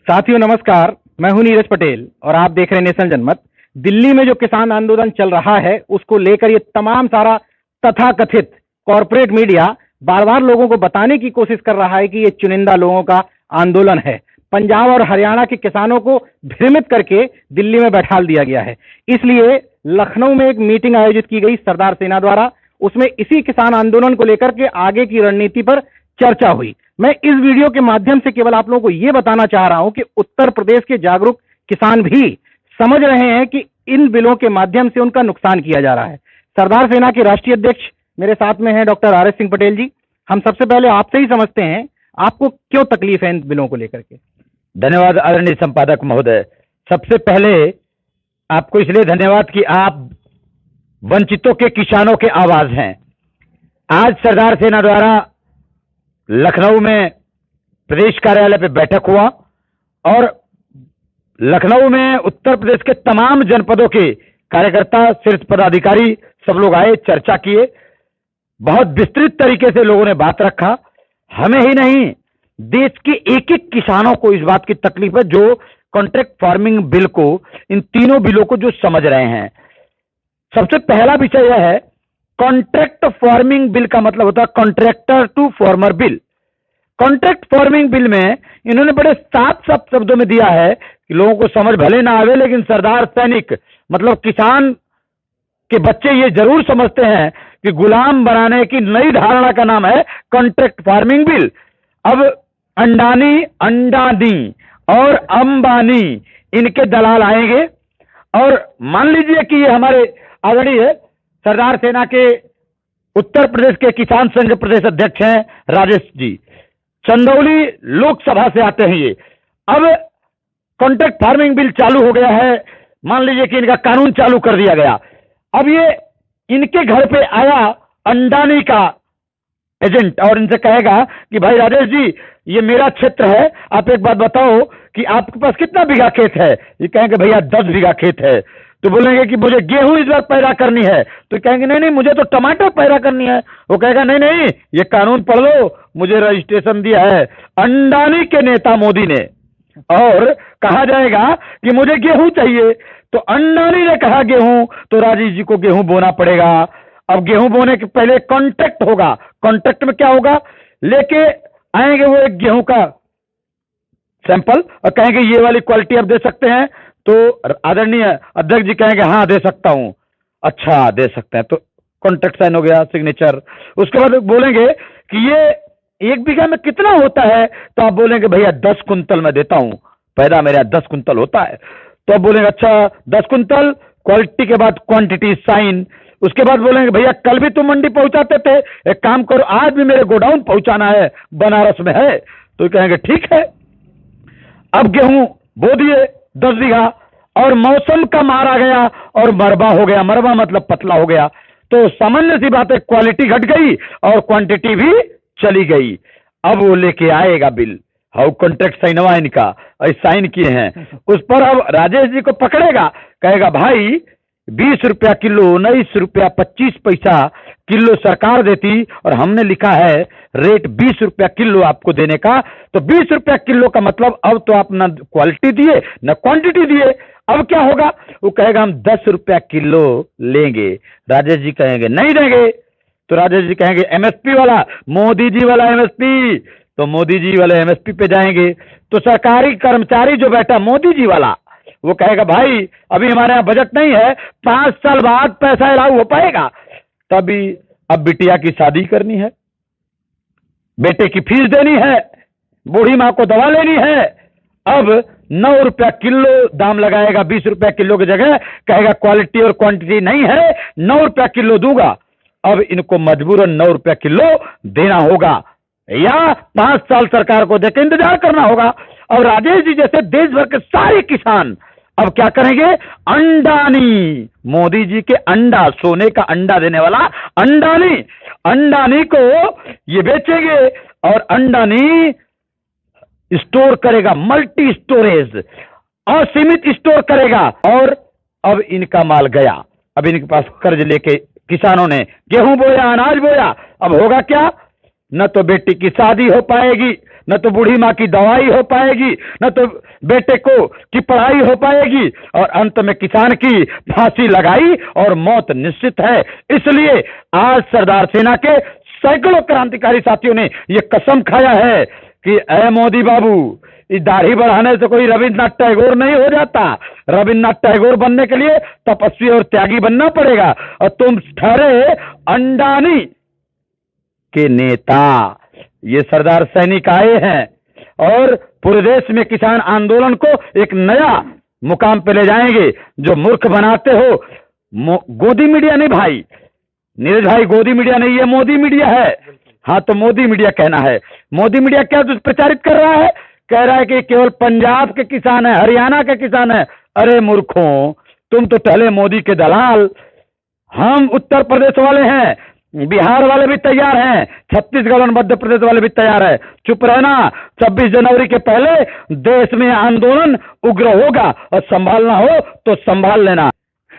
साथियों नमस्कार, मैं हूं नीरज पटेल और आप देख रहे हैं नेशनल जनमत। दिल्ली में जो किसान आंदोलन चल रहा है उसको लेकर ये तमाम सारा तथाकथित कॉरपोरेट मीडिया बार बार लोगों को बताने की कोशिश कर रहा है कि ये चुनिंदा लोगों का आंदोलन है। पंजाब और हरियाणा के किसानों को भ्रमित करके दिल्ली में बैठा दिया गया है। इसलिए लखनऊ में एक मीटिंग आयोजित की गई सरदार सेना द्वारा। उसमें इसी किसान आंदोलन को लेकर के आगे की रणनीति पर चर्चा हुई। मैं इस वीडियो के माध्यम से केवल आप लोगों को यह बताना चाह रहा हूं कि उत्तर प्रदेश के जागरूक किसान भी समझ रहे हैं कि इन बिलों के माध्यम से उनका नुकसान किया जा रहा है। सरदार सेना के राष्ट्रीय अध्यक्ष मेरे साथ में हैं doctor R S Singh Patel ji. हम सबसे पहले आपसे ही समझते हैं आपको क्यों तकलीफ है इन बिलों को लेकर के। धन्यवाद आदरणीय संपादक महोदय। सबसे पहले आपको इसलिए धन्यवाद कि आप वंचितों के किसानों के आवाज हैं। आज सरदार सेना द्वारा लखनऊ में प्रदेश कार्यालय पे बैठक हुआ और लखनऊ में उत्तर प्रदेश के तमाम जनपदों के कार्यकर्ता, शीर्ष पदाधिकारी सब लोग आए, चर्चा किए। बहुत विस्तृत तरीके से लोगों ने बात रखा। हमें ही नहीं, देश के एक एक किसानों को इस बात की तकलीफ है जो कॉन्ट्रैक्ट फार्मिंग बिल को, इन तीनों बिलों को जो समझ रहे हैं। सबसे पहला विषय यह है, कॉन्ट्रैक्ट फार्मिंग बिल का मतलब होता है contractor to farmer bill. Contract farming bill में इन्होंने बड़े साफ साफ शब्दों में दिया है कि लोगों को समझ भले ना आवे, लेकिन सरदार सैनिक मतलब किसान के बच्चे ये जरूर समझते हैं कि गुलाम बनाने की नई धारणा का नाम है कॉन्ट्रैक्ट फार्मिंग बिल। अब अंडानी, अंडानी और अंबानी इनके दलाल आएंगे और मान लीजिए कि ये हमारे आदरणीय सरदार सेना के उत्तर प्रदेश के किसान संघ प्रदेश अध्यक्ष हैं राजेश जी, चंदौली लोकसभा से आते हैं ये। अब कॉन्ट्रैक्ट फार्मिंग बिल चालू हो गया है, मान लीजिए कि इनका कानून चालू कर दिया गया। अब ये इनके घर पे आया अंडानी का एजेंट और इनसे कहेगा कि भाई राजेश जी, ये मेरा क्षेत्र है, आप एक बात बताओ कि आपके पास कितना बीघा खेत है। ये कहेंगे भैया 10 बीघा खेत है। तो बोलेंगे कि मुझे गेहूं इस बार पैदा करनी है। तो कहेंगे नहीं नहीं, मुझे तो टमाटर पैदा करनी है। वो कहेगा नहीं नहीं, ये कानून पढ़ लो, मुझे रजिस्ट्रेशन दिया है अंडानी के नेता मोदी ने। और कहा जाएगा कि मुझे गेहूं चाहिए, तो अंडानी ने कहा गेहूं, तो राजीव जी को गेहूं बोना पड़ेगा। अब गेहूं बोने के पहले कॉन्ट्रैक्ट होगा। कॉन्ट्रैक्ट में क्या होगा, लेके आएंगे वो एक गेहूं का सैंपल और कहेंगे ये वाली क्वालिटी आप दे सकते हैं। तो आदरणीय अध्यक्ष जी कहेंगे हाँ दे सकता हूं। अच्छा दे सकते हैं, तो कॉन्ट्रैक्ट साइन हो गया, सिग्नेचर। उसके बाद कुंतल कि ये 1 बीघा में कितना होता है, तो आप बोलेंगे भैया 10 कुंतल मैं देता हूं, पैदा मेरा 10 कुंतल होता है। तो आप बोलेंगे अच्छा 10 कुंतल, क्वालिटी के बाद क्वांटिटी साइन। उसके बाद बोलेंगे भैया कल भी तुम मंडी पहुंचाते थे, एक काम करो आज भी मेरे गोडाउन पहुंचाना है, बनारस में है। तो कहेंगे ठीक है। अब गेहूं बो दिए 10 बीघा और मौसम का मारा गया और मरबा हो गया। मरबा मतलब पतला हो गया। तो सामान्य सी बात है, क्वालिटी घट गई और क्वांटिटी भी चली गई। अब वो लेके आएगा बिल, हाउ कॉन्ट्रैक्ट साइन हुआ इनका, साइन किए हैं उस पर। अब राजेश जी को पकड़ेगा, कहेगा भाई 20 रुपया किलो, 19 रुपया 25 पैसा किलो सरकार देती और हमने लिखा है रेट 20 रुपया किलो आपको देने का। तो 20 रुपया किलो का मतलब अब तो आप ना क्वालिटी दिए ना क्वांटिटी दिए। अब क्या होगा, वो कहेगा हम 10 रुपया किलो लेंगे। राजेश जी कहेंगे नहीं देंगे। तो राजेश जी कहेंगे एमएसपी वाला, मोदी जी वाला एमएसपी। तो मोदी जी वाले एमएसपी पे जाएंगे। तो सरकारी कर्मचारी जो बैठा मोदी जी वाला, वो कहेगा भाई अभी हमारे यहाँ बजट नहीं है, 5 साल बाद पैसा अलाउ हो पाएगा। तभी अब बिटिया की शादी करनी है, बेटे की फीस देनी है, बूढ़ी माँ को दवा लेनी है। अब 9 रुपया किलो दाम लगाएगा, 20 रुपया किलो की जगह कहेगा क्वालिटी और क्वांटिटी नहीं है, 9 रुपया किलो दूंगा। अब इनको मजबूरन 9 रुपया किलो देना होगा या 5 साल सरकार को देकर इंतजार करना होगा। और राजेश जी जैसे देश भर के सारे किसान अब क्या करेंगे, अंडानी, मोदी जी के अंडा, सोने का अंडा देने वाला अंडानी, अंडानी को ये बेचेंगे और अंडानी स्टोर करेगा, मल्टी स्टोरेज, असीमित स्टोर करेगा। और अब इनका माल गया। अब इनके पास कर्ज लेके किसानों ने गेहूं बोया, अनाज बोया। अब होगा क्या, न तो बेटी की शादी हो पाएगी, न तो बूढ़ी माँ की दवाई हो पाएगी, न तो बेटे को की पढ़ाई हो पाएगी, और अंत में किसान की फांसी लगाई और मौत निश्चित है। इसलिए आज सरदार सेना के सैकड़ों क्रांतिकारी साथियों ने यह कसम खाया है कि ऐ मोदी बाबू, इस दाढ़ी बढ़ाने से कोई रविन्द्रनाथ टैगोर नहीं हो जाता। रविन्द्रनाथ टैगोर बनने के लिए तपस्वी और त्यागी बनना पड़ेगा, और तुम ठहरे अंडानी के नेता। ये सरदार सैनिक आए हैं और पूरे देश में किसान आंदोलन को एक नया मुकाम पे ले जाएंगे। जो मूर्ख बनाते हो, गोदी मीडिया नहीं भाई, नीरज भाई, गोदी मीडिया नहीं, ये मोदी मीडिया है। हाँ, तो मोदी मीडिया कहना है। मोदी मीडिया क्या दुष्प्रचारित कर रहा है? कह रहा है कि केवल पंजाब के किसान है, हरियाणा के किसान है। अरे मूर्खों, तुम तो टहले मोदी के दलाल। हम उत्तर प्रदेश वाले हैं, बिहार वाले भी तैयार हैं, छत्तीसगढ़ और मध्य प्रदेश वाले भी तैयार है। चुप रहना, 26 जनवरी के पहले देश में आंदोलन उग्र होगा, और संभालना हो तो संभाल लेना।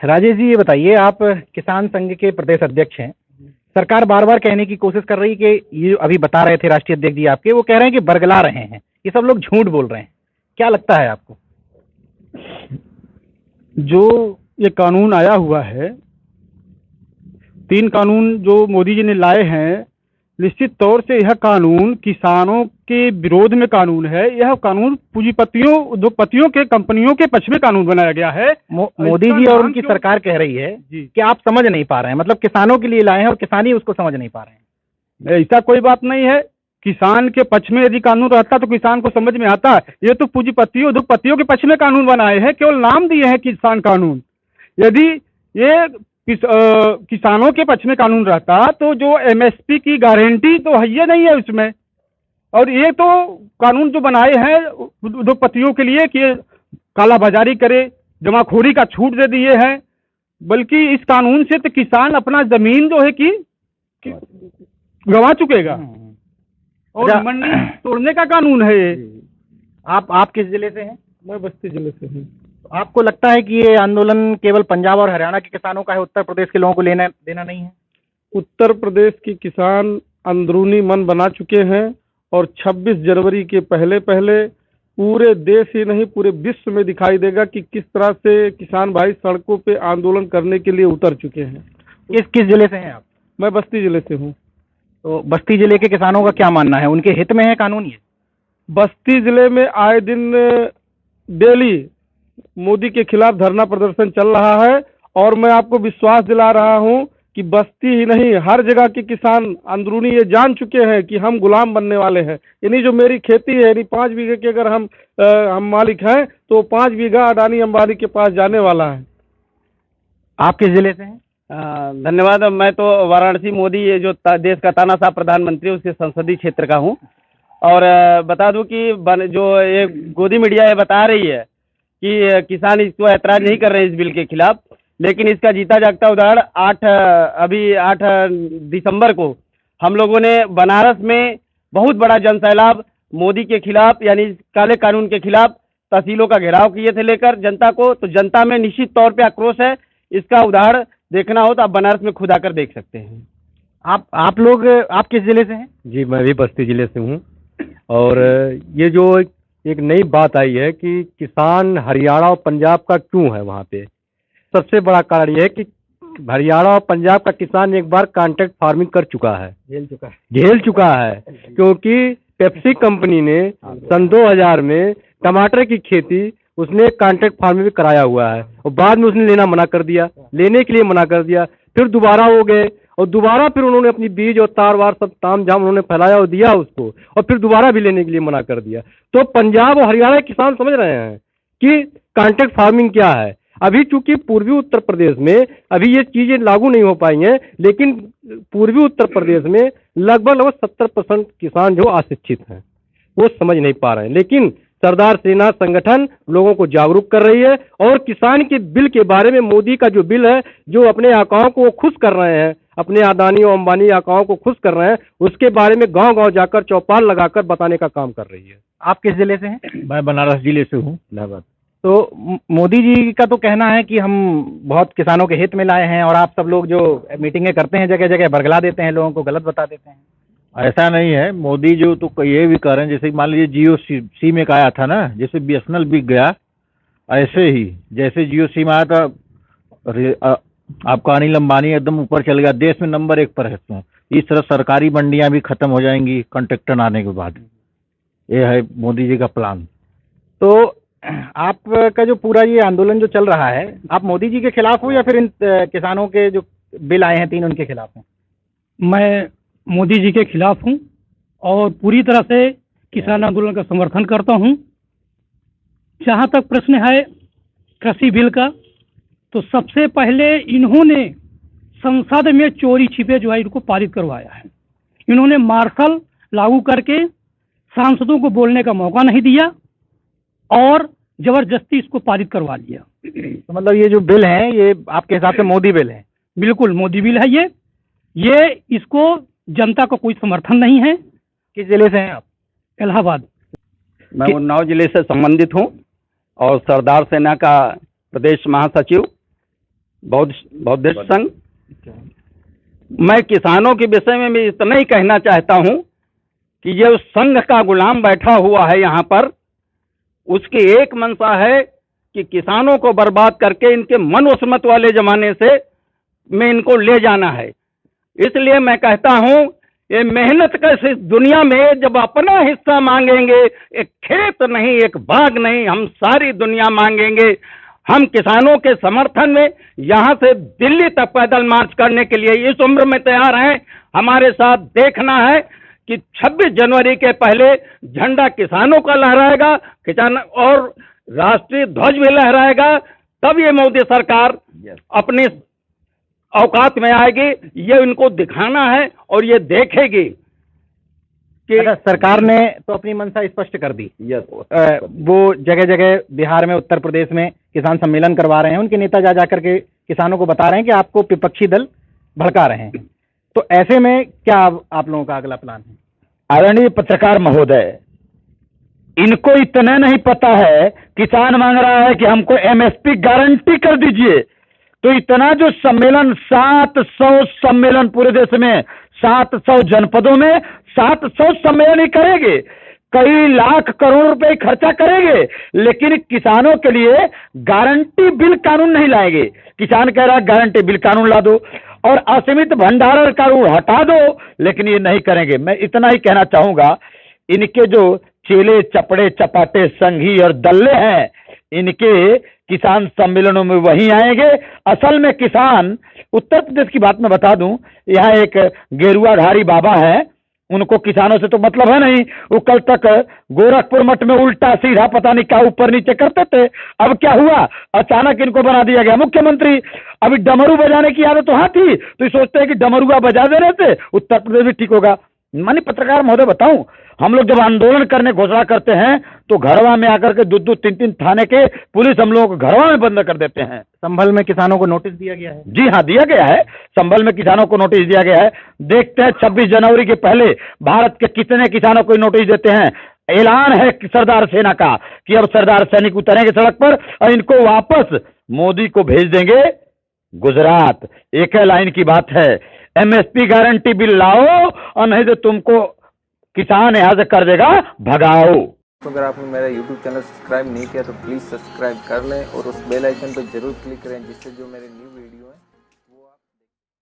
राजेश जी, ये बताइए, आप किसान संघ के प्रदेश अध्यक्ष हैं। सरकार बार बार कहने की कोशिश कर रही कि ये अभी बता रहे थे राष्ट्रीय अध्यक्ष जी आपके, वो कह रहे हैं कि बरगला रहे हैं, ये सब लोग झूठ बोल रहे हैं। क्या लगता है आपको? जो ये कानून आया हुआ है, 3 कानून जो मोदी जी ने लाए हैं, निश्चित तौर से यह कानून किसानों के विरोध में कानून है। यह कानून पूंजीपतियों, उद्योगपतियों के, कंपनियों के पक्ष में कानून बनाया गया है। मोदी जी और उनकी सरकार कह रही है कि आप समझ नहीं पा रहे हैं, मतलब किसानों के लिए लाए हैं और किसान ही उसको समझ नहीं पा रहे हैं। ऐसा कोई बात नहीं है। किसान के पक्ष में यदि कानून रहता तो किसान को समझ में आता। ये तो पूंजीपतियों, उद्योगपतियों के पक्ष में कानून बनाए हैं, केवल नाम दिए हैं किसान कानून। यदि ये किसानों के पक्ष में कानून रहता तो जो एमएसपी की गारंटी तो है ये नहीं है उसमें। और ये तो कानून जो बनाए हैं उद्योगपतियों के लिए कि काला बाजारी करे, जमाखोरी का छूट दे दिए हैं। बल्कि इस कानून से तो किसान अपना जमीन जो है कि गंवा चुकेगा, और मंडी तोड़ने का कानून है ये। आप किस जिले से हैं? मैं बस्ती जिले से हूँ। आपको लगता है कि ये आंदोलन केवल पंजाब और हरियाणा के किसानों का है, उत्तर प्रदेश के लोगों को लेना देना नहीं है? उत्तर प्रदेश के किसान अंदरूनी मन बना चुके हैं, और 26 जनवरी के पहले पहले पूरे देश ही नहीं पूरे विश्व में दिखाई देगा कि किस तरह से किसान भाई सड़कों पे आंदोलन करने के लिए उतर चुके हैं। किस जिले से हैं आप? मैं बस्ती जिले से हूँ। तो बस्ती जिले के किसानों का क्या मानना है, उनके हित में है कानून ये? बस्ती जिले में आए दिन डेली मोदी के खिलाफ धरना प्रदर्शन चल रहा है, और मैं आपको विश्वास दिला रहा हूं कि बस्ती ही नहीं हर जगह के किसान अंदरूनी ये जान चुके हैं कि हम गुलाम बनने वाले हैं। यानी जो मेरी खेती है, यानी 5 बीघे की अगर हम मालिक हैं तो 5 बीघा अडानी अंबानी के पास जाने वाला है। आप किस जिले से हैं? धन्यवाद। मैं तो वाराणसी, मोदी ये जो देश का तानाशाह प्रधानमंत्री उसके संसदीय क्षेत्र का हूँ। और बता दूं कि जो ये गोदी मीडिया ये बता रही है कि किसान इसको ऐतराज नहीं कर रहे हैं इस बिल के खिलाफ, लेकिन इसका जीता जागता उदाहरण 8 दिसंबर को हम लोगों ने बनारस में बहुत बड़ा जनसैलाब मोदी के खिलाफ, यानी काले कानून के खिलाफ तहसीलों का घेराव किए थे लेकर जनता को। तो जनता में निश्चित तौर पे आक्रोश है। इसका उदाहरण देखना हो तो आप बनारस में खुद आकर देख सकते हैं। आप लोग, आप किस जिले से हैं? जी, मैं भी बस्ती जिले से हूँ। और ये जो एक नई बात आई है कि किसान हरियाणा और पंजाब का क्यों है वहाँ पे, सबसे बड़ा कारण ये है कि हरियाणा और पंजाब का किसान एक बार कॉन्ट्रैक्ट फार्मिंग कर चुका है, झेल चुका है क्योंकि पेप्सी कंपनी ने सन 2000 में टमाटर की खेती उसने कॉन्ट्रैक्ट फार्मिंग में कराया हुआ है, और बाद में उसने लेना मना कर दिया, लेने के लिए मना कर दिया। फिर दोबारा हो गए, और दोबारा फिर उन्होंने अपनी बीज और तार वार सब ताम झाम उन्होंने फैलाया और दिया उसको, और फिर दोबारा भी लेने के लिए मना कर दिया। तो पंजाब और हरियाणा के किसान समझ रहे हैं कि कॉन्ट्रैक्ट फार्मिंग क्या है। अभी चूंकि पूर्वी उत्तर प्रदेश में अभी ये चीजें लागू नहीं हो पाई हैं, लेकिन पूर्वी उत्तर प्रदेश में लगभग 70% किसान जो अशिक्षित हैं वो समझ नहीं पा रहे हैं। लेकिन सरदार सेना संगठन लोगों को जागरूक कर रही है, और किसान के बिल के बारे में मोदी का जो बिल है, जो अपने आकाओं को खुश कर रहे हैं, अपने अदानी और अंबानी आकाओं को खुश कर रहे हैं, उसके बारे में गांव-गांव जाकर चौपाल लगाकर बताने का काम कर रही है। आप किस जिले से हैं? मैं बनारस जिले से हूँ, इलाहाबाद। तो मोदी जी का तो कहना है कि हम बहुत किसानों के हित में लाए हैं, और आप सब लोग जो मीटिंगें करते हैं जगह जगह बरगला देते हैं, लोगों को गलत बता देते हैं। ऐसा नहीं है। मोदी जो तो ये भी कह रहे हैं, जैसे मान लीजिए जियो सिम एक आया था ना, जैसे बीएसएनएल बिक गया, ऐसे ही जैसे जियो सिम आया था, आपका अनिल अंबानी एकदम ऊपर चल गया, देश में नंबर 1 पर है इसमें। इस तरह सरकारी मंडियां भी खत्म हो जाएंगी कॉन्ट्रैक्टर आने के बाद। ये है मोदी जी का प्लान। तो आपका जो पूरा ये आंदोलन जो चल रहा है, आप मोदी जी के खिलाफ हो या फिर इन किसानों के जो बिल आए हैं 3 उनके खिलाफ हो? मैं मोदी जी के खिलाफ हूं और पूरी तरह से किसान आंदोलन का समर्थन करता हूं। जहां तक प्रश्न है कृषि बिल का, तो सबसे पहले इन्होंने संसद में चोरी छिपे जो है इनको पारित करवाया है। इन्होंने मार्शल लागू करके सांसदों को बोलने का मौका नहीं दिया और जबरदस्ती इसको पारित करवा लिया। तो मतलब ये जो बिल है ये आपके हिसाब से मोदी बिल है? बिल्कुल मोदी बिल है ये इसको जनता का कोई समर्थन नहीं है। किस जिले से हैं आप? इलाहाबाद। मैं उन्नाव जिले से संबंधित हूँ और सरदार सेना का प्रदेश महासचिव, बौद्ध संघ। मैं किसानों के विषय में मैं इतना ही कहना चाहता हूँ कि ये उस संघ का गुलाम बैठा हुआ है यहाँ पर, उसकी एक मंशा है कि किसानों को बर्बाद करके इनके मन उस्मत वाले जमाने से में इनको ले जाना है। इसलिए मैं कहता हूँ ये मेहनत का इस दुनिया में जब अपना हिस्सा मांगेंगे, एक खेत नहीं, एक बाग नहीं, हम सारी दुनिया मांगेंगे। हम किसानों के समर्थन में यहाँ से दिल्ली तक पैदल मार्च करने के लिए इस उम्र में तैयार हैं। हमारे साथ देखना है कि 26 जनवरी के पहले झंडा किसानों का लहराएगा, किसान और राष्ट्रीय ध्वज भी लहराएगा, तब ये मोदी सरकार अपनी औकात में आएगी। ये इनको दिखाना है और ये देखेगी कि सरकार ने तो अपनी मंशा स्पष्ट कर दी। वो जगह जगह बिहार में, उत्तर प्रदेश में किसान सम्मेलन करवा रहे हैं, उनके नेता जा जाकर के किसानों को बता रहे हैं कि आपको विपक्षी दल भड़का रहे हैं। तो ऐसे में क्या आप लोगों का अगला प्लान है? आदरणीय पत्रकार महोदय, इनको इतना नहीं पता है, किसान मांग रहा है कि हमको एमएसपी गारंटी कर दीजिए। तो इतना जो सम्मेलन, 700 सम्मेलन पूरे देश में, 700 जनपदों में 700 सम्मेलन ही करेंगे, कई लाख करोड़ रुपए खर्चा करेंगे, लेकिन किसानों के लिए गारंटी बिल कानून नहीं लाएंगे। किसान कह रहा है गारंटी बिल कानून ला दो और असीमित भंडारण कानून हटा दो, लेकिन ये नहीं करेंगे। मैं इतना ही कहना चाहूंगा, इनके जो चेले चपड़े चपाटे संघी और दल्ले हैं, इनके किसान सम्मेलनों में वही आएंगे। असल में किसान, उत्तर प्रदेश की बात मैं बता दूं, यहाँ एक गेरुआधारी बाबा है, उनको किसानों से तो मतलब है नहीं। वो कल तक गोरखपुर मठ में उल्टा सीधा पता नहीं क्या ऊपर नीचे करते थे, अब क्या हुआ, अचानक इनको बना दिया गया मुख्यमंत्री। अभी डमरू बजाने की आदत वहां थी, तो ये सोचते हैं कि डमरुआ बजा दे रहे थे, उत्तर प्रदेश भी ठीक होगा। माननीय पत्रकार महोदय बताऊं, हम लोग जब आंदोलन करने घोषणा करते हैं तो घरवा में आकर के 2-2, 3-3 थाने के पुलिस हम लोगों को घरवा में बंद कर देते हैं। संभल में किसानों को नोटिस दिया गया है? जी हाँ, दिया गया है। संभल में किसानों को नोटिस दिया गया है। देखते हैं 26 जनवरी के पहले भारत के कितने किसानों को नोटिस देते हैं। ऐलान है सरदार सेना का कि अब सरदार सैनिक उतरेंगे सड़क पर और इनको वापस मोदी को भेज देंगे गुजरात। एक लाइन की बात है, एमएसपी गारंटी बिल लाओ और नहीं तो तुमको किसान यहां से कर देगा भगाओ। तो अगर आपने मेरा YouTube चैनल सब्सक्राइब नहीं किया तो प्लीज़ सब्सक्राइब कर लें और उस बेल आइकन पर जरूर क्लिक करें, जिससे जो मेरे न्यू वीडियो है